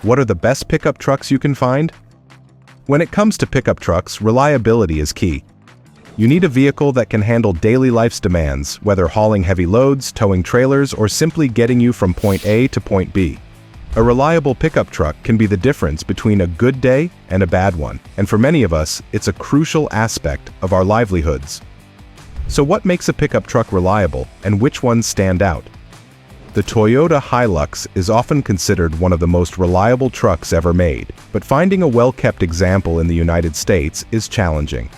What are the best pickup trucks you can find? When it comes to pickup trucks, reliability is key. You need a vehicle that can handle daily life's demands, whether hauling heavy loads, towing trailers, or simply getting you from point A to point B. A reliable pickup truck can be the difference between a good day and a bad one, and for many of us, it's a crucial aspect of our livelihoods. So what makes a pickup truck reliable, and which ones stand out? The Toyota Hilux is often considered one of the most reliable trucks ever made, but finding a well-kept example in the United States is challenging.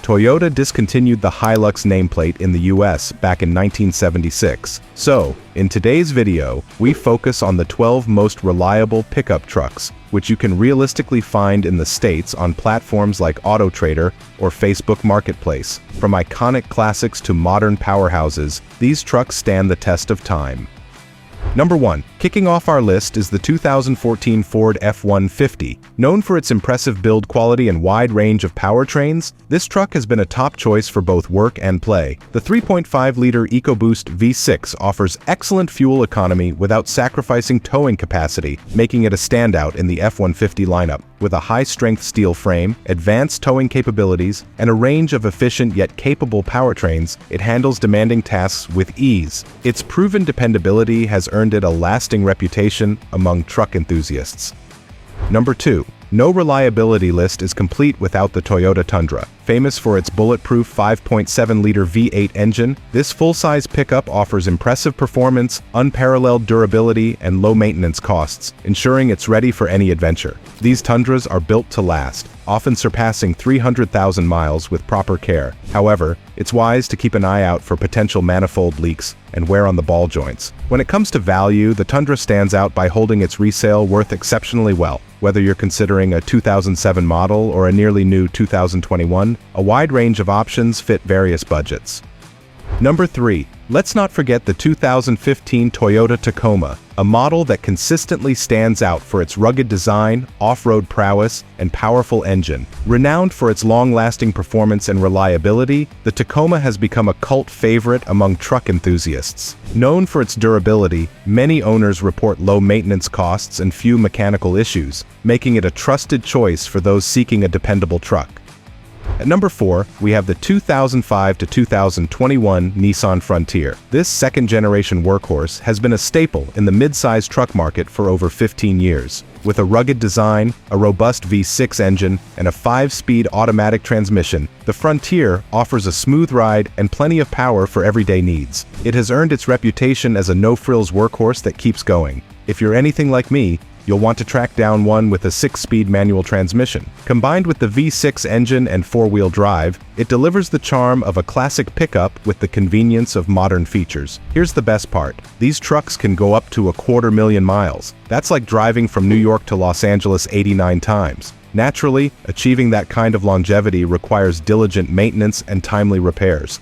Toyota discontinued the Hilux nameplate in the US back in 1976, so, in today's video, we focus on the 12 most reliable pickup trucks, which you can realistically find in the States on platforms like AutoTrader or Facebook Marketplace. From iconic classics to modern powerhouses, these trucks stand the test of time. Number 1. Kicking off our list is the 2014 Ford F-150. Known for its impressive build quality and wide range of powertrains, this truck has been a top choice for both work and play. The 3.5-liter EcoBoost V6 offers excellent fuel economy without sacrificing towing capacity, making it a standout in the F-150 lineup. With a high-strength steel frame, advanced towing capabilities, and a range of efficient yet capable powertrains, it handles demanding tasks with ease. Its proven dependability has earned it a lasting reputation among truck enthusiasts. Number 2. No reliability list is complete without the Toyota Tundra. Famous for its bulletproof 5.7-liter V8 engine, this full-size pickup offers impressive performance, unparalleled durability, and low maintenance costs, ensuring it's ready for any adventure. These Tundras are built to last, often surpassing 300,000 miles with proper care. However, it's wise to keep an eye out for potential manifold leaks and wear on the ball joints. When it comes to value, the Tundra stands out by holding its resale worth exceptionally well. Whether you're considering a 2007 model or a nearly new 2021, a wide range of options fit various budgets. Number 3. Let's not forget the 2015 Toyota Tacoma, a model that consistently stands out for its rugged design, off-road prowess, and powerful engine. Renowned for its long-lasting performance and reliability, the Tacoma has become a cult favorite among truck enthusiasts. Known for its durability, many owners report low maintenance costs and few mechanical issues, making it a trusted choice for those seeking a dependable truck. At number 4, we have the 2005 to 2021 Nissan Frontier. This second-generation workhorse has been a staple in the mid-size truck market for over 15 years. With a rugged design, a robust V6 engine, and a 5-speed automatic transmission, the Frontier offers a smooth ride and plenty of power for everyday needs. It has earned its reputation as a no-frills workhorse that keeps going. If you're anything like me, you'll want to track down one with a 6-speed manual transmission. Combined with the V6 engine and 4-wheel drive, it delivers the charm of a classic pickup with the convenience of modern features. Here's the best part. These trucks can go up to 250,000 miles. That's like driving from New York to Los Angeles 89 times. Naturally, achieving that kind of longevity requires diligent maintenance and timely repairs.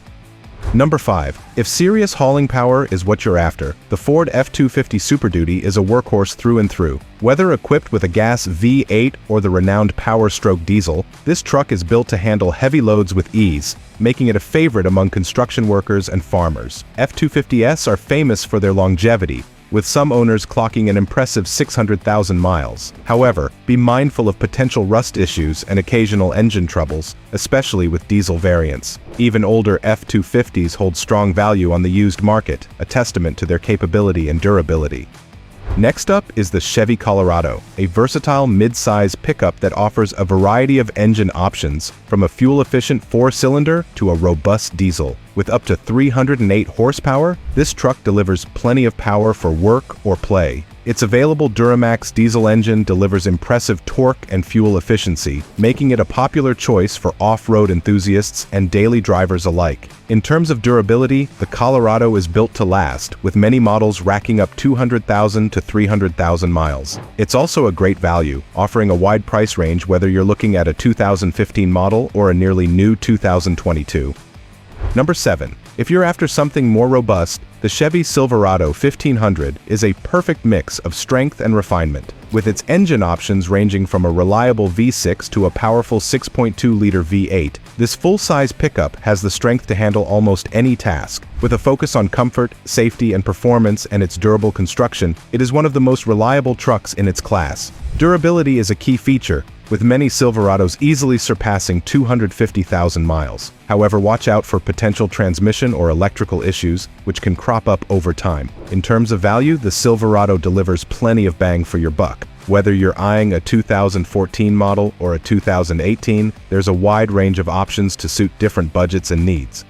Number 5. If serious hauling power is what you're after, the Ford F-250 Super Duty is a workhorse through and through. Whether equipped with a gas V8 or the renowned Power Stroke diesel, this truck is built to handle heavy loads with ease, making it a favorite among construction workers and farmers. F-250s are famous for their longevity, with some owners clocking an impressive 600,000 miles. However, be mindful of potential rust issues and occasional engine troubles, especially with diesel variants. Even older F-250s hold strong value on the used market, a testament to their capability and durability. Next up is the Chevy Colorado, a versatile mid-size pickup that offers a variety of engine options, from a fuel-efficient 4-cylinder to a robust diesel. With up to 308 horsepower, this truck delivers plenty of power for work or play. Its available Duramax diesel engine delivers impressive torque and fuel efficiency, making it a popular choice for off-road enthusiasts and daily drivers alike. In terms of durability, the Colorado is built to last, with many models racking up 200,000 to 300,000 miles. It's also a great value, offering a wide price range whether you're looking at a 2015 model or a nearly new 2022. Number 7. If you're after something more robust, the Chevy Silverado 1500 is a perfect mix of strength and refinement. With its engine options ranging from a reliable V6 to a powerful 6.2-liter V8, this full-size pickup has the strength to handle almost any task. With a focus on comfort, safety, and performance and its durable construction, it is one of the most reliable trucks in its class. Durability is a key feature, with many Silverados easily surpassing 250,000 miles. However, watch out for potential transmission or electrical issues, which can crop up over time. In terms of value, the Silverado delivers plenty of bang for your buck. Whether you're eyeing a 2014 model or a 2018, there's a wide range of options to suit different budgets and needs.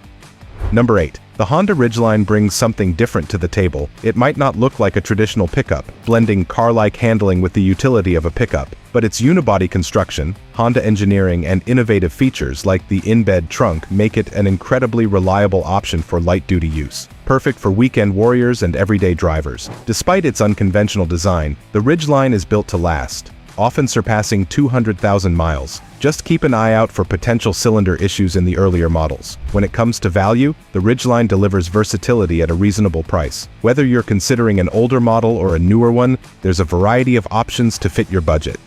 Number 8. The Honda Ridgeline brings something different to the table. It might not look like a traditional pickup, blending car-like handling with the utility of a pickup, but its unibody construction, Honda engineering, and innovative features like the in-bed trunk make it an incredibly reliable option for light-duty use. Perfect for weekend warriors and everyday drivers. Despite its unconventional design, the Ridgeline is built to last, often surpassing 200,000 miles. Just keep an eye out for potential cylinder issues in the earlier models. When it comes to value, the Ridgeline delivers versatility at a reasonable price. Whether you're considering an older model or a newer one, there's a variety of options to fit your budget.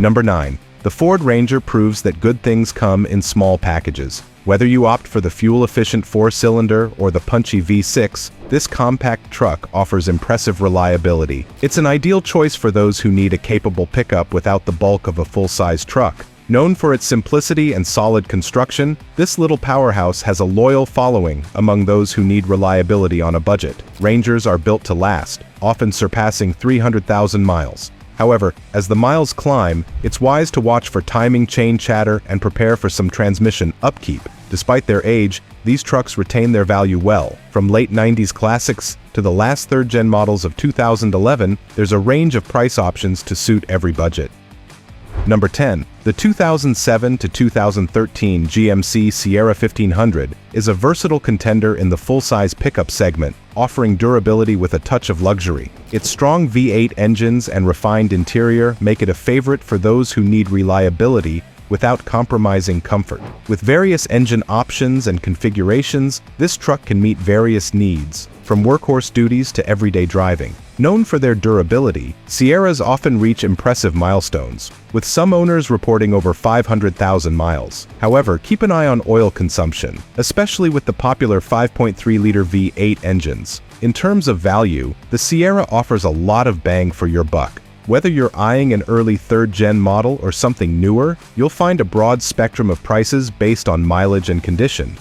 Number 9. The Ford Ranger proves that good things come in small packages. Whether you opt for the fuel-efficient 4-cylinder or the punchy V6, this compact truck offers impressive reliability. It's an ideal choice for those who need a capable pickup without the bulk of a full-size truck. Known for its simplicity and solid construction, this little powerhouse has a loyal following among those who need reliability on a budget. Rangers are built to last, often surpassing 300,000 miles. However, as the miles climb, it's wise to watch for timing chain chatter and prepare for some transmission upkeep. Despite their age, these trucks retain their value well. From late 90s classics to the last third-gen models of 2011, there's a range of price options to suit every budget. Number 10. The 2007 to 2013 GMC Sierra 1500 is a versatile contender in the full-size pickup segment, offering durability with a touch of luxury. Its strong V8 engines and refined interior make it a favorite for those who need reliability without compromising comfort. With various engine options and configurations, this truck can meet various needs, from workhorse duties to everyday driving. Known for their durability, Sierras often reach impressive milestones, with some owners reporting over 500,000 miles. However, keep an eye on oil consumption, especially with the popular 5.3-liter V8 engines. In terms of value, the Sierra offers a lot of bang for your buck. Whether you're eyeing an early third-gen model or something newer, you'll find a broad spectrum of prices based on mileage and condition.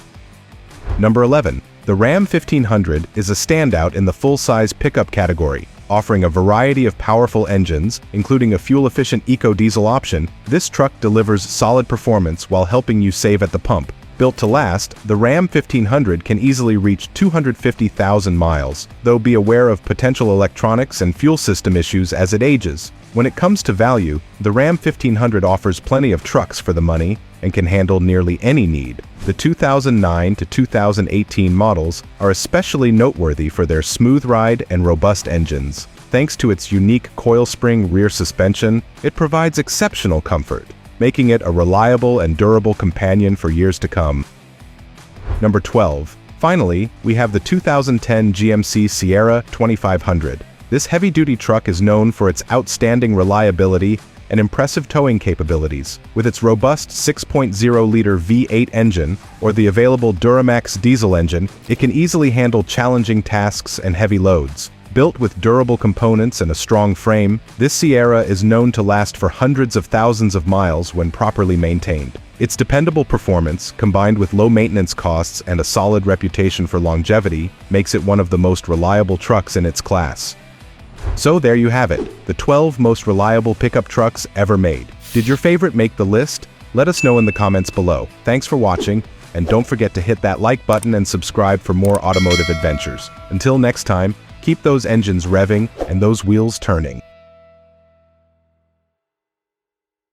Number 11. The Ram 1500 is a standout in the full-size pickup category. Offering a variety of powerful engines, including a fuel-efficient eco-diesel option, this truck delivers solid performance while helping you save at the pump. Built to last, the Ram 1500 can easily reach 250,000 miles, though be aware of potential electronics and fuel system issues as it ages. When it comes to value, the Ram 1500 offers plenty of trucks for the money and can handle nearly any need. The 2009 to 2018 models are especially noteworthy for their smooth ride and robust engines. Thanks to its unique coil spring rear suspension, it provides exceptional comfort, making it a reliable and durable companion for years to come. Number 12. Finally, we have the 2010 GMC Sierra 2500. This heavy-duty truck is known for its outstanding reliability and impressive towing capabilities. With its robust 6.0-liter V8 engine or the available Duramax diesel engine, it can easily handle challenging tasks and heavy loads. Built with durable components and a strong frame, this Sierra is known to last for hundreds of thousands of miles when properly maintained. Its dependable performance, combined with low maintenance costs and a solid reputation for longevity, makes it one of the most reliable trucks in its class. So there you have it, the 12 most reliable pickup trucks ever made. Did your favorite make the list? Let us know in the comments below. Thanks for watching, and don't forget to hit that like button and subscribe for more automotive adventures. Until next time, keep those engines revving and those wheels turning.